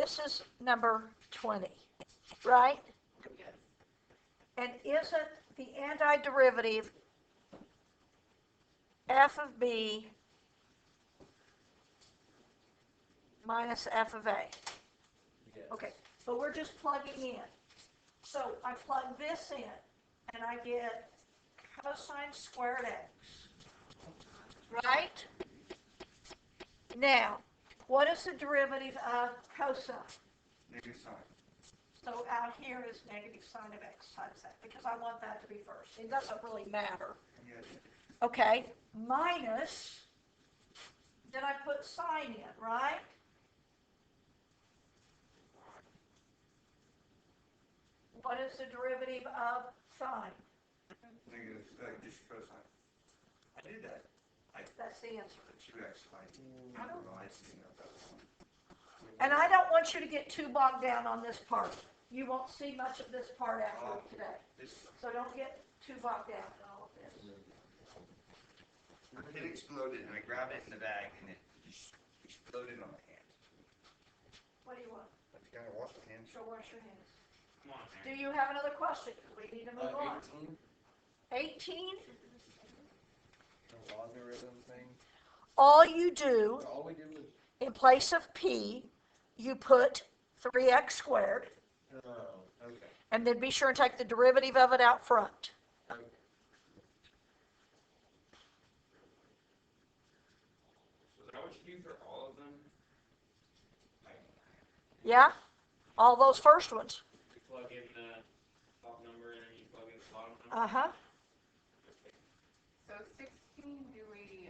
this is number 20, right? Yes. And isn't the antiderivative f of b minus f of a? Yes. Okay, but we're just plugging in. So I plug this in, and I get cosine squared x, right? Now, what is the derivative of cosine? Negative sign. So out here is negative sine of x times that, because I want that to be first. It doesn't really matter. Yes. Okay, minus, then I put sine in, right? What is the derivative of sine? Negative, just cosine. I did that. That's the answer. The 2x. I don't know. I didn't know that one. And I don't want you to get too bogged down on this part. You won't see much of this part after today. So don't get too bogged down in all of this. It exploded, and I grabbed it in the bag, and it just exploded on my hand. What do you want? I gotta wash my hands. So wash your hands. Come on, Do man. you have another question? We need to move on. 18? The logarithm thing. All you do, All we do is. in place of p, you put 3x squared, Oh, okay. and then be sure and take the derivative of it out front. Okay. So is that what you do for all of them? Like, Yeah? All those first ones. you plug in the top number and then you plug in the bottom number? Uh-huh. So 16 do we,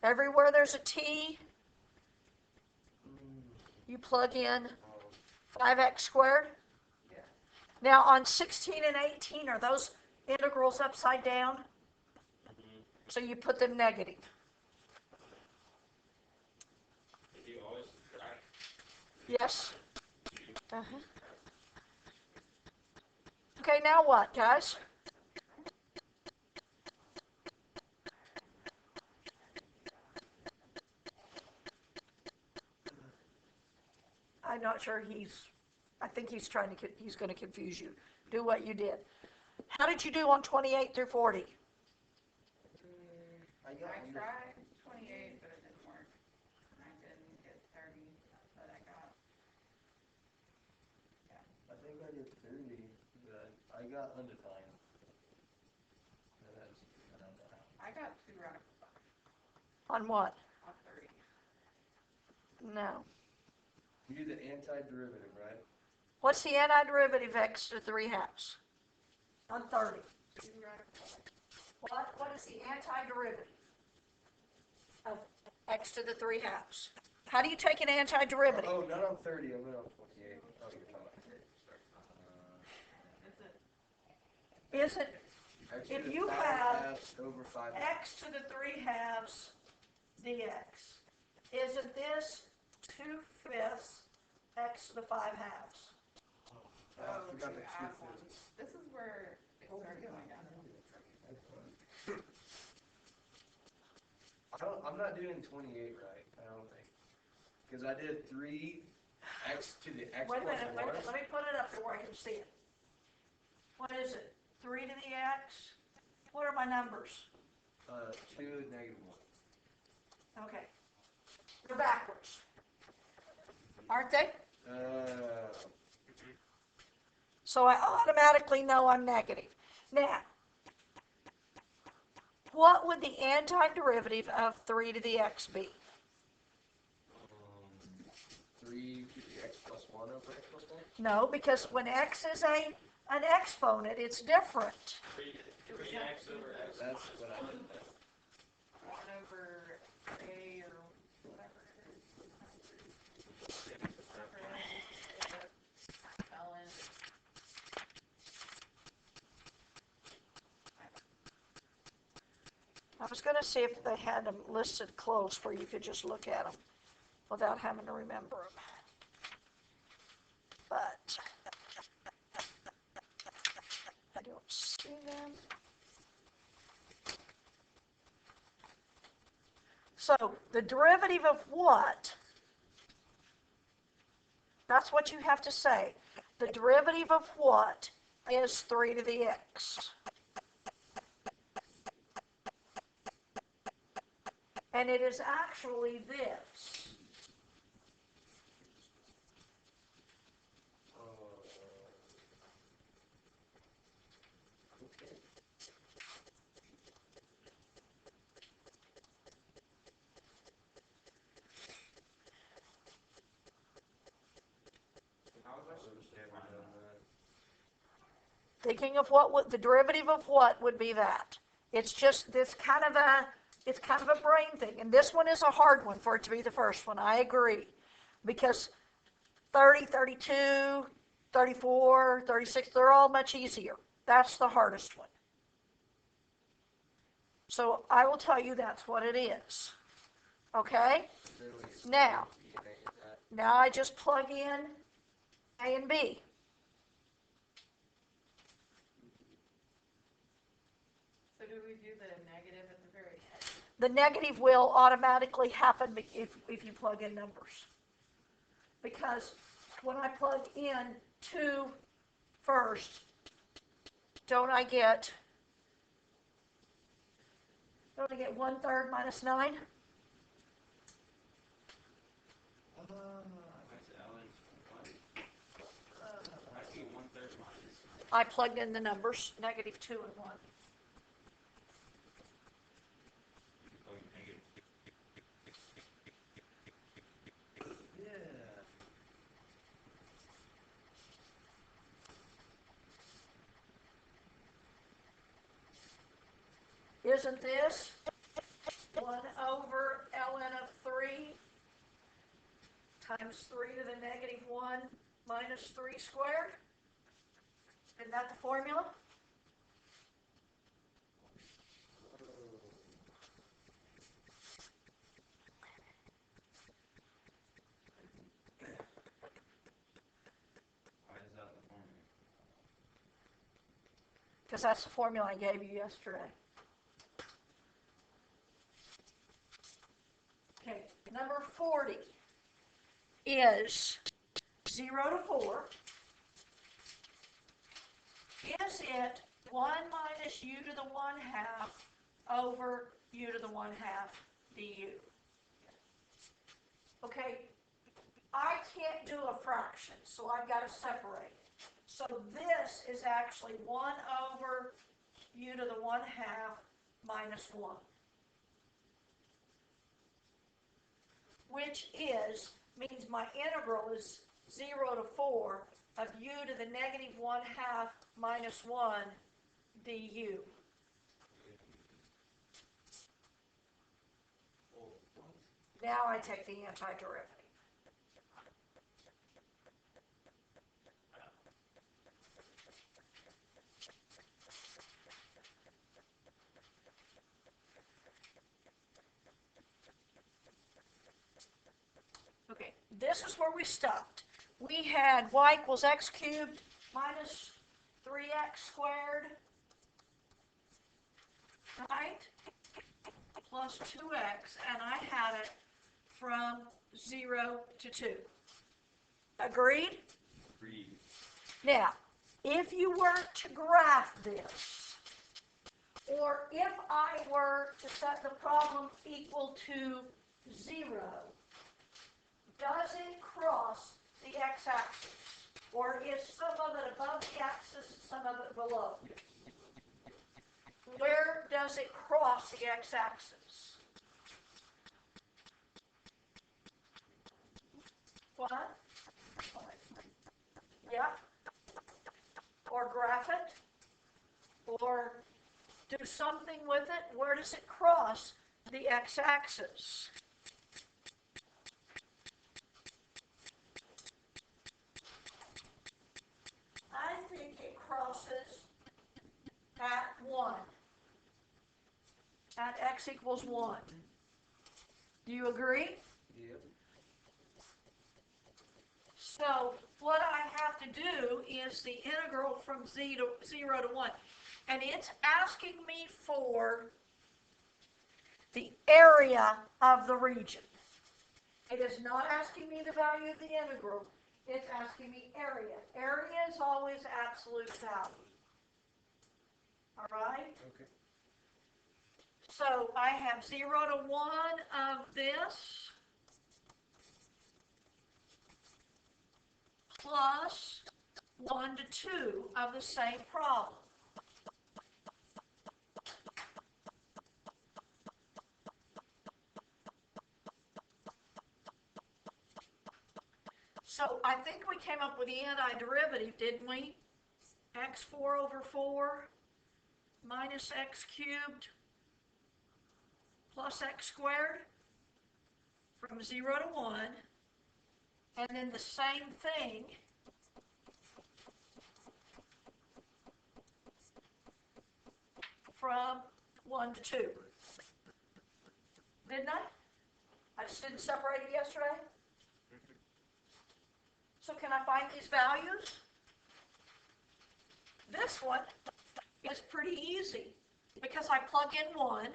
Everywhere there's a t, you plug in 5x squared. yeah, Now on 16 and 18, are those integrals upside down? So you put them negative. Did you always subtract? Yes? Uh-huh. Okay, now what, guys? I'm not sure I think he's going to confuse you. Do what you did. How did you do on 28 through 40? I I got tried 28, but it didn't work. I didn't get 30, but I got, I think I did 30, but I got undefined. And that's, I don't know how. I got 2 out On what? of 30. No. You do the antiderivative, right? What's the antiderivative of x to 3 halves? On 30. 2 out of What is the antiderivative of x to the 3 halves? How do you take an antiderivative? Oh, not on 30, I went on 28. Oh, you're talking. Is it? Is it X If to the you 5 have halves over 5 x to the 3 halves dx? Isn't this 2/5 x to the 5 halves? I Oh, forgot 2 the add 2/5. ones. This is where it started going down. I'm not doing 28 right, I don't think. Because I did 3x to the x Wait a plus minute, 1. let me put it up to where I can see it. What is it? 3 to the x? What are my numbers? 2 negative 1. Okay. They're backwards. Aren't they? So I automatically know I'm negative. Now, what would the antiderivative of 3 to the x be? 3 to the x plus 1 over x plus 1? No, because when x is an exponent, it's different. 3x over x. That's what I did. 1 over a or whatever it is. Ln. I was going to see if they had them listed close where you could just look at them without having to remember them. But I don't see them. So the derivative of what That's what you have to say. The derivative of what is 3 to the x? And it is actually this. Okay. How was I supposed to find that? Thinking of the derivative of what would be that? It's just this kind of a brain thing. And this one is a hard one for it to be the first one. I agree. Because 30, 32, 34, 36, they're all much easier. That's the hardest one. So I will tell you that's what it is. Okay? Now I just plug in A and B. So do we do the negative at the very end? The negative will automatically happen if you plug in numbers. Because when I plug in 2 first, don't I get 1/3 minus 9? That's Ellen. I see 1/3 minus. I plugged in the numbers, -2 and 1. Oh, negative. Yeah. Isn't this 1 over ln of 3 times 3 to the -1 minus 3 squared? Isn't that the formula? Why is that the formula? Because that's the formula I gave you yesterday. Okay, number 40 is 0 to 4. Is it 1 minus u to the 1/2 over u to the 1/2 du? Okay, I can't do a fraction, so I've got to separate it. So this is actually 1 over u to the 1/2 minus 1. Which means my integral is 0 to 4 of u to the -1/2 minus 1 du. Now I take the antiderivative. Okay, this is where we stopped. We had y equals x cubed minus 3x squared, right? Plus 2x, and I had it from 0 to 2. Agreed? Agreed. Now, if you were to graph this, or if I were to set the problem equal to 0, does it cross the x-axis? Or is some of it above the axis and some of it below? Where does it cross the x-axis? What? Yeah. Or graph it? Or do something with it? Where does it cross the x-axis? I think it crosses at 1. At x equals 1. Do you agree? Yep. So what I have to do is the integral from 0 to 1. And it's asking me for the area of the region. It is not asking me the value of the integral. It's asking me area. Area is always absolute value. All right? Okay. So I have 0 to 1 of this plus 1 to 2 of the same problem. So I think we came up with the antiderivative, didn't we? X4 over 4 minus x cubed plus x squared from 0 to 1. And then the same thing from 1 to 2. Didn't I? I just didn't separate it yesterday. So can I find these values? This one is pretty easy because I plug in 1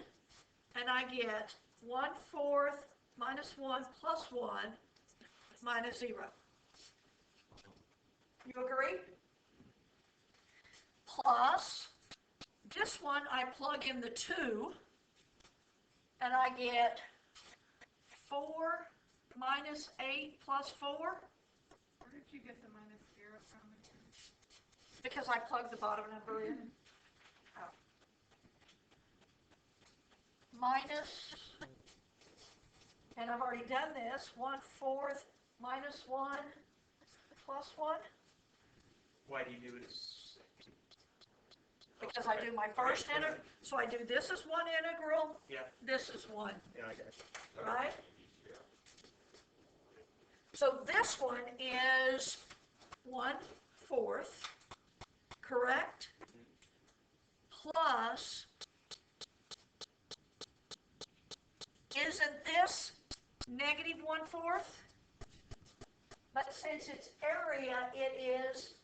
and I get 1/4 minus 1 plus 1 minus 0. You agree? Plus, this one I plug in the 2 and I get 4 minus 8 plus 4 Where did you get the minus 0 from? because I plugged the bottom number in. Oh. Minus, and I've already done this, 1/4 minus 1 plus 1. Why do you do it? Because I do my first integral, so I do this is one integral, Yeah, this is one, yeah, I got it. right? So this one is 1/4, correct? Plus, isn't this negative 1/4? But since it's area, it is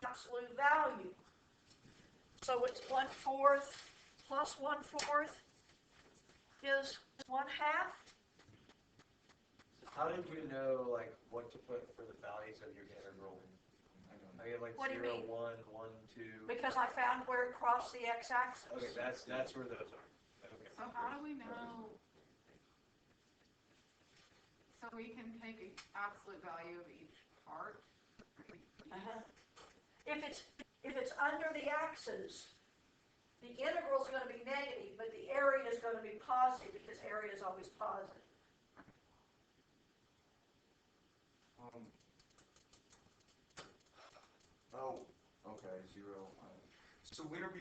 absolute value. So it's 1/4 plus 1/4 is 1/2. How did you know, like, what to put for the values of your integral? I get like What do you 0, mean? 1, 1, 2. Because I found where it crossed the x-axis. Okay, that's where those are. Okay. So how do we know? So we can take an absolute value of each part? Uh-huh. If it's under the axis, the integral is going to be negative, but the area is going to be positive because area is always positive. Oh, okay, 0. So when are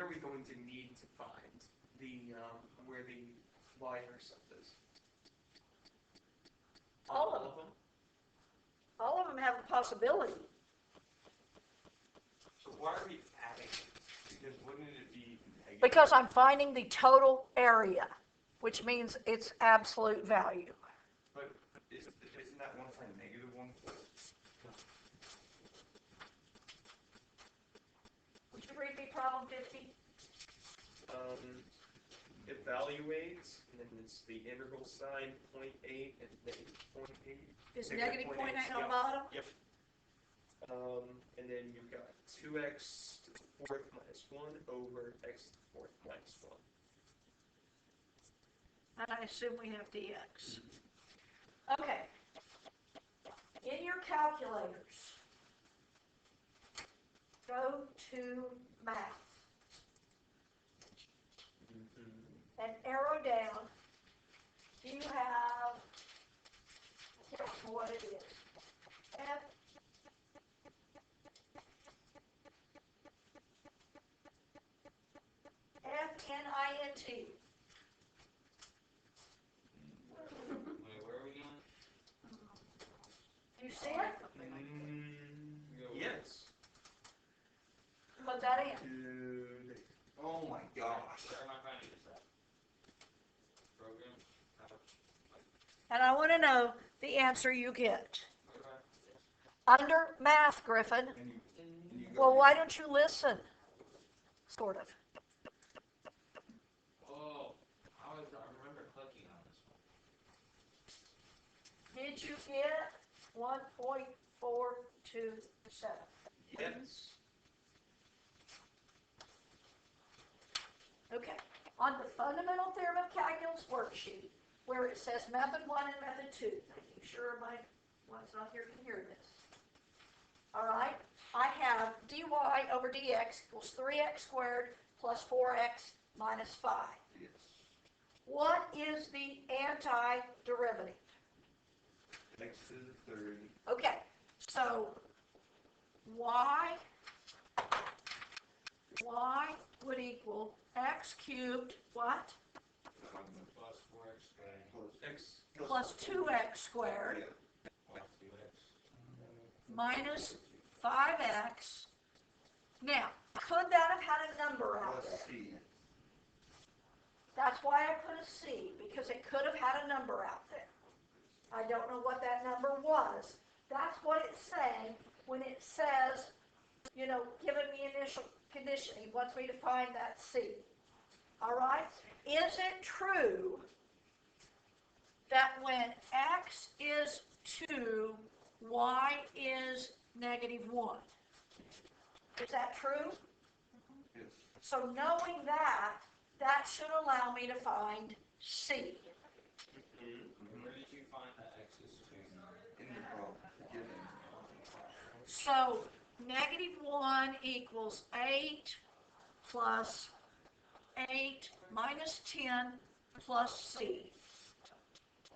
we going to need to find the where the y-intercept is? All of them. All of them have the possibility. So why are we adding it? Because wouldn't it be negative? Because I'm finding the total area, which means its absolute value. But isn't that one for negative 1/4? Would you read me problem 50? Evaluate, and then it's the integral sign, 0.8, and negative 0.8. Is Negative negative 0.8 on the yeah. bottom? Yep. And then you've got 2x to the 4th minus 1 over x to the 4th minus 1. And I assume we have dx. Okay. In your calculators, go to math and arrow down. You have, here's what it is. F FNINT. Wait, where are we going? You see it? Yes. Put that in. Dude. Oh my gosh. Where am I finding this at? Program? And I want to know the answer you get. Okay. Under math, Griffin. And you go. Well, why don't you listen? Sort of. Oh, I remember clicking on this one. Did you get 1.427. Yes. Okay, on the fundamental theorem of calculus worksheet, where it says method 1 and method 2, making sure my one's not here can hear this. All right, I have dy over dx equals 3x squared plus 4x minus 5. Yes. What is the antiderivative? X to the third. Okay, so y would equal x cubed, what? Plus 4x squared. X Plus 2x squared Plus 2x. minus 5x. Now, could that have had a number out Plus there? C. That's why I put a C, because it could have had a number out there. I don't know what that number was. That's what it's saying when it says, you know, given the initial condition, he wants me to find that C. All right? Is it true that when x is 2, y is -1? Is that true? Yes. So knowing that, that should allow me to find C. Where did you find that x is 2? In the problem, given. So -1 equals 8 plus 8 minus 10 plus C.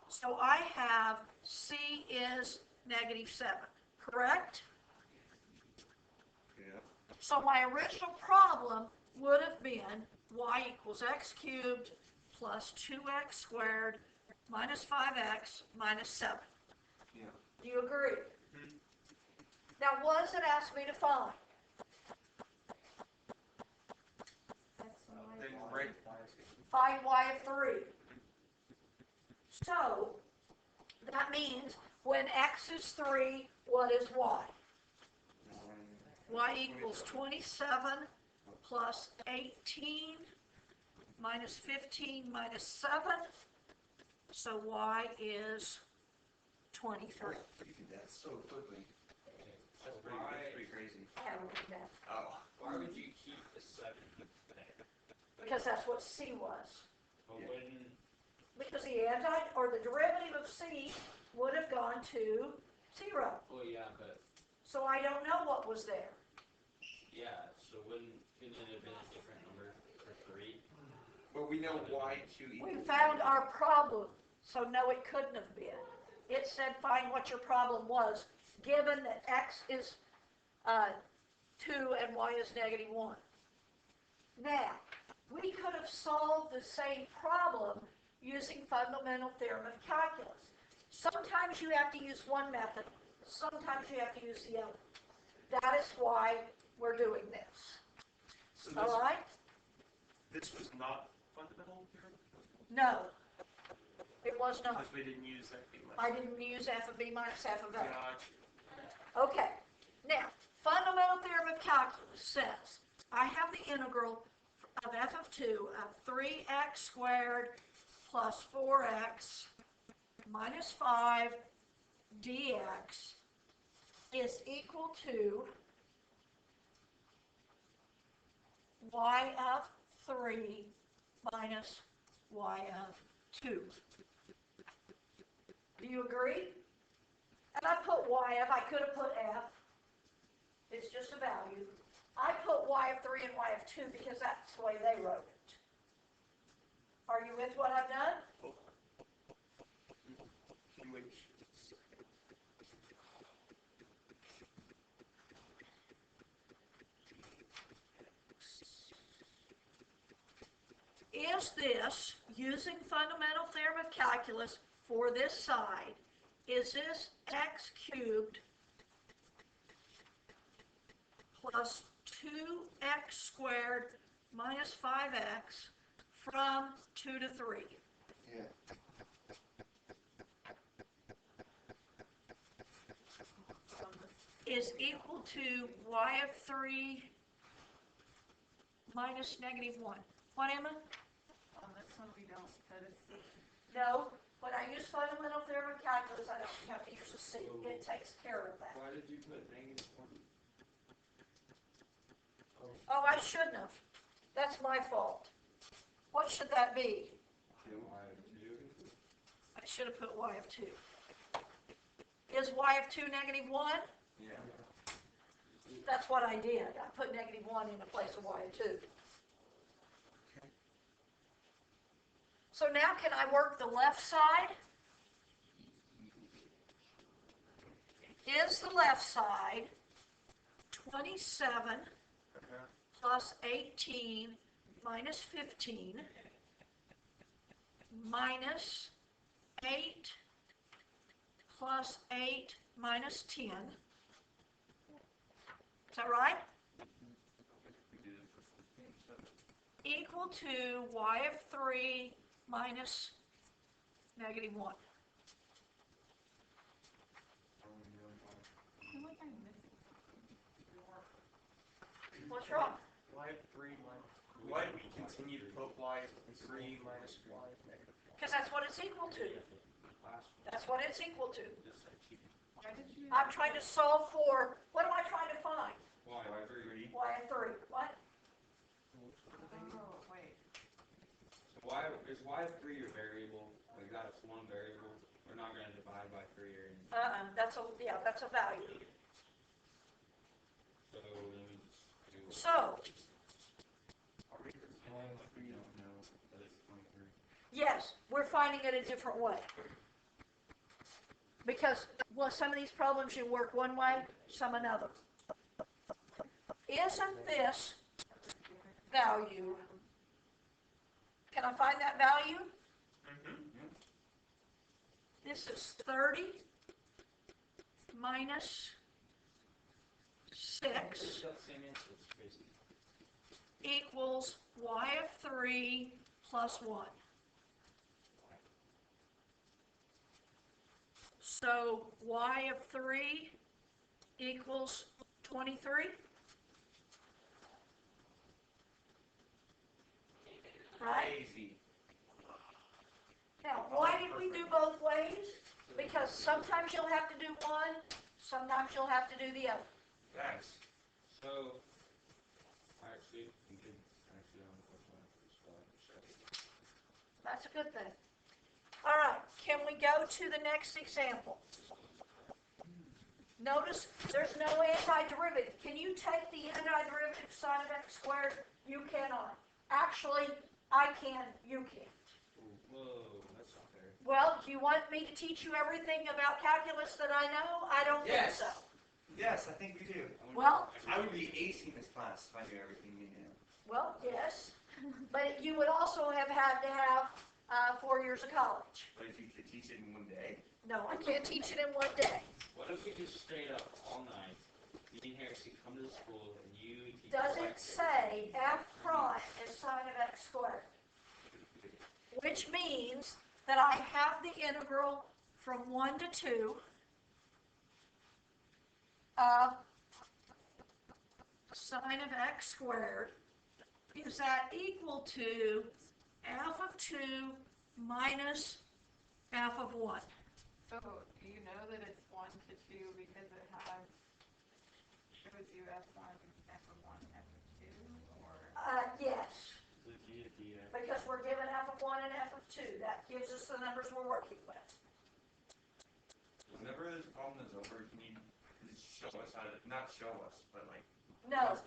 So I have C is -7, correct? Yeah. So my original problem would have been y equals x cubed plus 2x squared minus 5x minus 7. Yeah. Do you agree? Now, what does it ask me to find? Then right. Find y of 3. So, that means when x is 3, what is y? Y equals 27 plus 18 minus 15 minus 7. So y is 23. You did that so quickly. So That's pretty crazy. I don't do that. Oh. why would you keep the 7 there? Because that's what c was. But Yeah. wouldn't, Because the derivative of c would have gone to 0. well, yeah, but, So I don't know what was there. yeah, so couldn't it have been a different number for 3? But we know y2 We equals. found our problem, so no, it couldn't have been. It said find what your problem was, given that x is 2 and y is -1. Now, we could have solved the same problem using fundamental theorem of calculus. Sometimes you have to use one method, sometimes you have to use the other. That is why we're doing this. So All right? this was not fundamental theorem? No, it was not. Because we didn't use that thing much. I didn't use f of b minus f of a. Gotcha. Okay, now, fundamental theorem of calculus says, I have the integral of f of 2 of 3x squared plus 4x minus 5 dx is equal to y of 3 minus y of 2. Do you agree? And I put y of, I could have put f. It's just a value. I put y of 3 and y of 2 because that's the way they wrote it. Are you with what I've done? Is this, using fundamental theorem of calculus for this side, is this x cubed plus 2x squared minus 5x from 2 to 3? Yeah. Is equal to y of 3 minus -1. What, Emma? On this one, we don't put a C. No, when I use fundamental theorem of calculus, I don't have to use a C. see, it takes care of that. Why did you put -1? Oh, I shouldn't have. That's my fault. What should that be? Y of 2. I should have put y of 2. Is y of 2 -1? Yeah. That's what I did. I put -1 in the place of y of 2. So now can I work the left side? Is the left side 27 plus 18 minus 15 minus 8 plus 8 minus 10? Is that right? Equal to y of 3 minus -1. What's wrong? Y of 3 minus. Why do we continue to put y of 3 minus y of negative 1? Because that's what it's equal to. That's what it's equal to. Why did you? I'm trying to solve for, what am I trying to find? Y of 3. Y of 3. What? Oh, wait. So is y of 3 your variable? Like that's one variable. We're not going to divide by 3 or anything. That's a value. So let me just do So, We don't know that it's 23. yes, we're finding it a different way. Because, well, some of these problems you work one way, some another. Isn't this value, can I find that value? This is 30 minus 6 equals y of 3 plus 1. So y of 3 equals 23. Right? Easy. Now, why did we do both ways? Because sometimes you'll have to do one, sometimes you'll have to do the other. Thanks. So, actually, we could actually on the first one. That's a good thing. All right, can we go to the next example? Notice there's no antiderivative. Can you take the antiderivative sine of x squared? You cannot. Actually, I can, you can't. Whoa, that's not fair. Well, do you want me to teach you everything about calculus that I know? I don't think Yes. so. Yes, I think we do. Well, I would be acing this class if I knew everything you knew. well, yes, but you would also have had to have 4 years of college. But if you could teach it in one day. No, I can't teach it in one day. What if we just stayed up all night? Me and Harrison come to the school and you teach Does us it like say f prime is sine of x squared? Which means that I have the integral from 1 to 2 of sine of x squared. Is that equal to f of 2 minus f of 1? So, do you know that it's 1 to 2 because it shows you F1, F1, F2, or? Yes, the G of dx. because we're given f of 1 and f of 2. That gives us the numbers we're working with. Whenever this problem is over, can you show us how to, not show us, but like. No,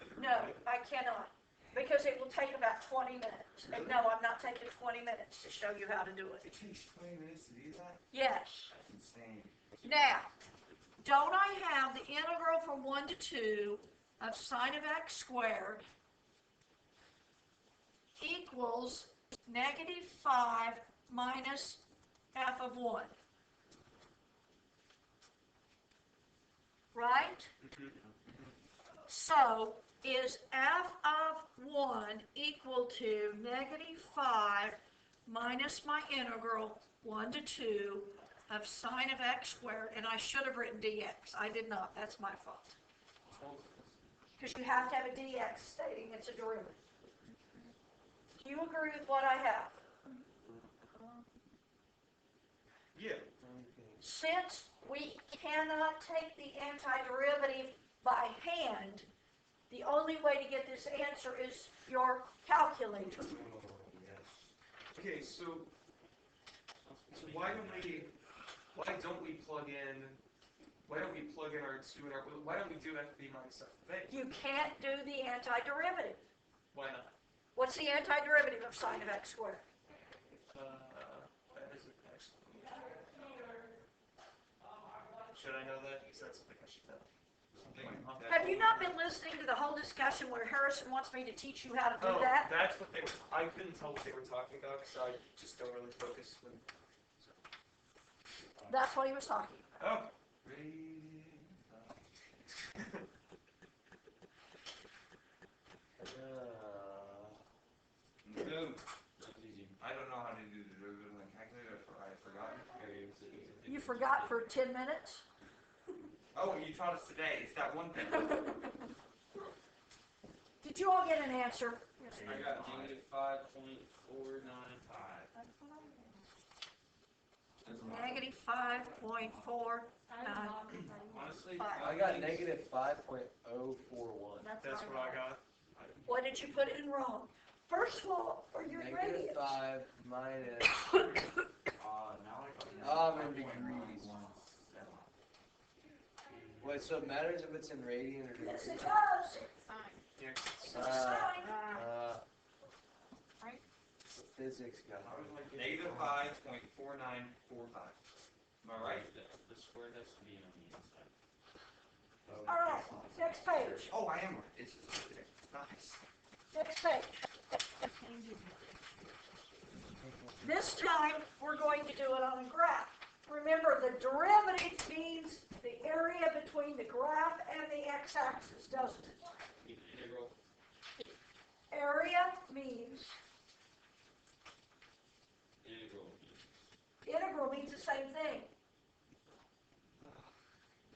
I cannot, because it will take about 20 minutes. And no, I'm not taking 20 minutes to show you how to do it. It takes 20 minutes to do that? Yes. That's insane. Now, don't I have the integral from 1 to 2 of sine of x squared equals -5 minus f of 1? Right? So, is f of 1 equal to -5 minus my integral 1 to 2 of sine of x squared, and I should have written dx. I did not. That's my fault. Because you have to have a dx stating it's a derivative. Do you agree with what I have? Yeah. since we cannot take the antiderivative by hand, the only way to get this answer is your calculator. Okay, so why don't we plug in our 2 and our, why don't we do f of b minus f of a? You can't do the antiderivative. Why not? What's the antiderivative of sine of x squared? That is an excellent. Should I know that? Because that's something I should know. Have you not been listening to the whole discussion where Harrison wants me to teach you how to do Oh, that? that's what they were, I couldn't tell what they were talking about because I just don't really focus when. That's what he was talking about. Oh. I don't know how to do the derivative on calculator. I forgot. You forgot for 10 minutes? Oh, you taught us today. It's that one thing. Did you all get an answer? I got negative 5.495. Negative 5.4. Honestly, I got negative 5.041. That's what I got. What did you put in wrong? First of all, are you Negative radians? 5 minus, Now I I'm in degrees. Wait, so it matters if it's in radian or Yes, it degrees? does. Yeah. Sine. Right? Physics guy. Negative 5.4945. Am I right? The square has to be on the inside. All right, next page. Oh, I am right. It's nice. Next page. This time, we're going to do it on a graph. Remember, the derivative means the area between the graph and the x-axis, doesn't it? integral. Area means, integral means the same thing.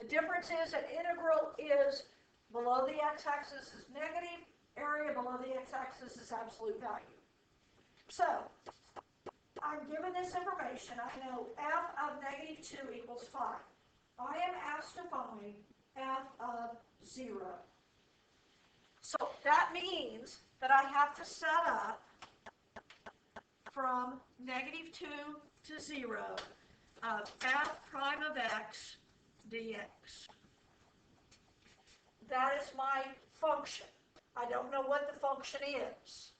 The difference is that integral is below the x-axis is negative, area below the x-axis is absolute value. So, I'm given this information. I know f of negative 2 equals 5. I am asked to find f of 0. So that means that I have to set up from negative 2 to 0 of f prime of x dx. That is my function. I don't know what the function is.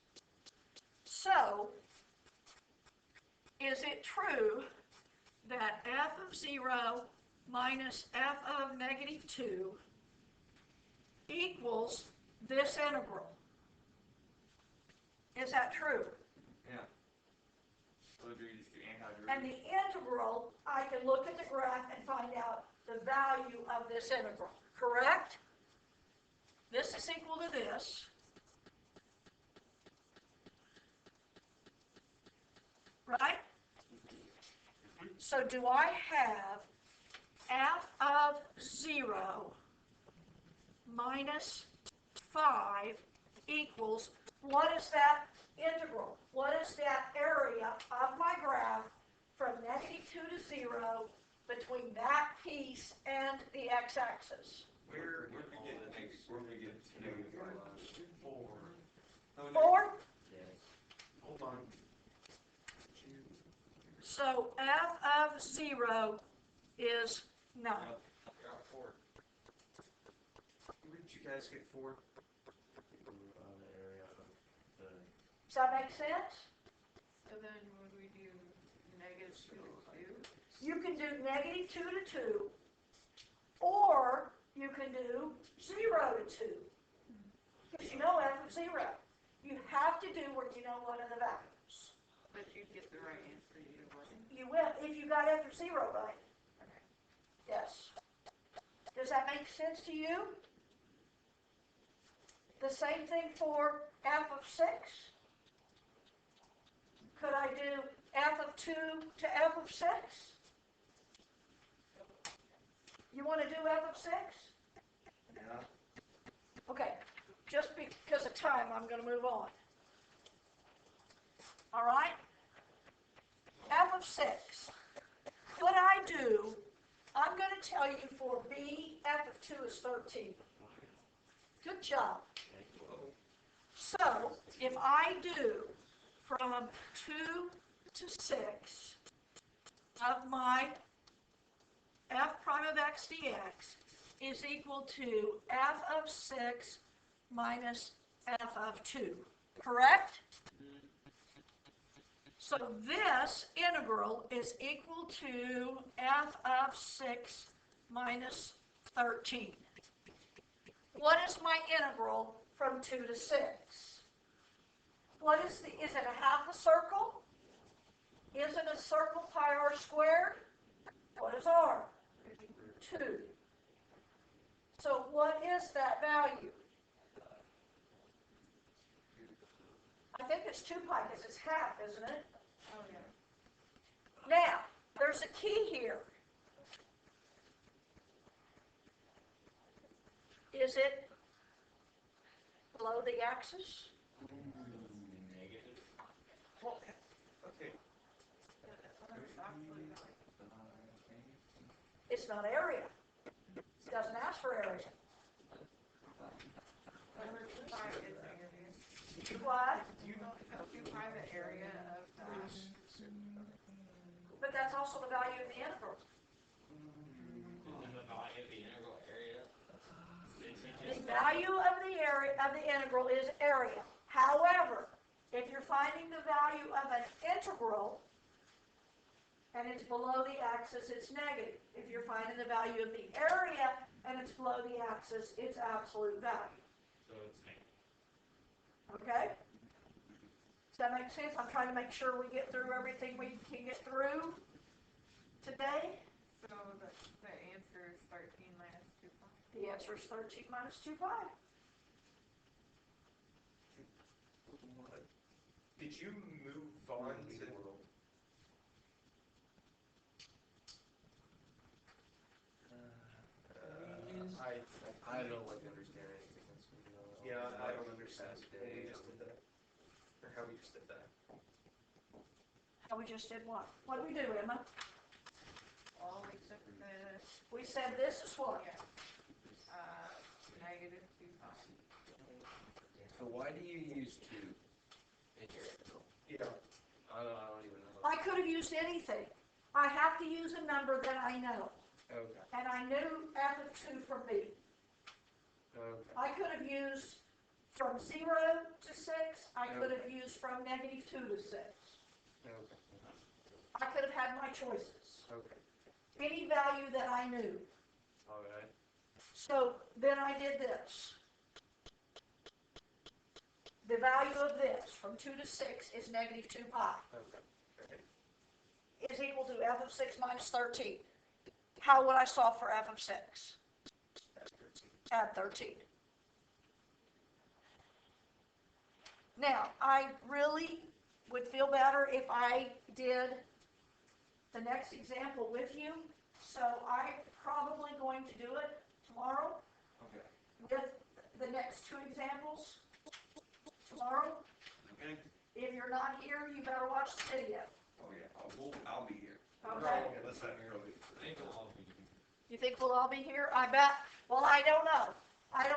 So, is it true that f of 0 minus f of negative 2 equals this integral? Is that true? Yeah. So do you just do antiderivative? And the integral, I can look at the graph and find out the value of this integral, correct? This is equal to this. Right? So do I have f of 0 minus 5 equals, what is that integral? What is that area of my graph from negative 2 to 0 between that piece and the x-axis? Where do we get the next? Where do we get negative 5? 4. 4? Hold on. So f of 0 is 9. I got 4. Where did you guys get 4? On the area of the. Does that make sense? So then would we do negative 2 to 2? You can do negative 2 to 2, or you can do 0 to 2. Because you know f of 0. You have to do where you know one of the values. But you'd get the right answer either way. You will, if you got f of 0 right. Okay. Yes. Does that make sense to you? The same thing for f of 6. Could I do f of 2 to f of 6? You want to do f of 6? Yeah. Okay, just because of time, I'm going to move on. All right? F of 6. what I do, I'm going to tell you for B, f of 2 is 13. Good job. So, if I do from 2 to 6 of my f prime of x dx is equal to f of 6 minus f of 2, correct? So this integral is equal to f of 6 minus 13. What is my integral from 2 to 6? What is it a half a circle? Isn't a circle pi r squared? What is r? 2. So what is that value? I think it's 2 pi because it's half, isn't it? Oh, yeah. Now, there's a key here. Is it below the axis? Negative. Well, okay. It's not area. It doesn't ask for area. Number 2 pi is area. What? You don't have 2 pi the area of that. But that's also the value of the integral. And the value of the integral area. The value of the area of the integral is area. However, if you're finding the value of an integral and it's below the axis, it's negative. If you're finding the value of the area and it's below the axis, it's absolute value. So it's negative. Okay? Does that make sense? I'm trying to make sure we get through everything we can get through today. So the answer is 13 minus 2 pi. The answer is 13 minus 2 pi. Did you move on to? I don't like understand anything that's going on. Yeah, I don't understand when we just did that, or how we just did that. How we just did what? What did we do, Emma? Well, we took the, We said this is what? yeah, negative 2 pi. So why do you use 2 in your integral? Yeah. I don't even know. I could have used anything. I have to use a number that I know. Okay. And I knew f of 2 from B. Okay. I could have used from 0 to 6. I could have used from negative 2 to 6. Okay. I could have had my choices. Okay. Any value that I knew. Alright. So then I did this. The value of this from 2 to 6 is negative 2 pi. Okay. Is equal to f of 6 minus 13. How would I solve for f of 6? Add 13. Now, I really would feel better if I did the next example with you. So I'm probably going to do it tomorrow Okay. with the next 2 examples. Tomorrow. Okay. If you're not here, you better watch the video. Oh, yeah, I'll be here. Okay? Let's have early. I think it'll all be. You think we'll all be here? I bet. Well, I don't know. I don't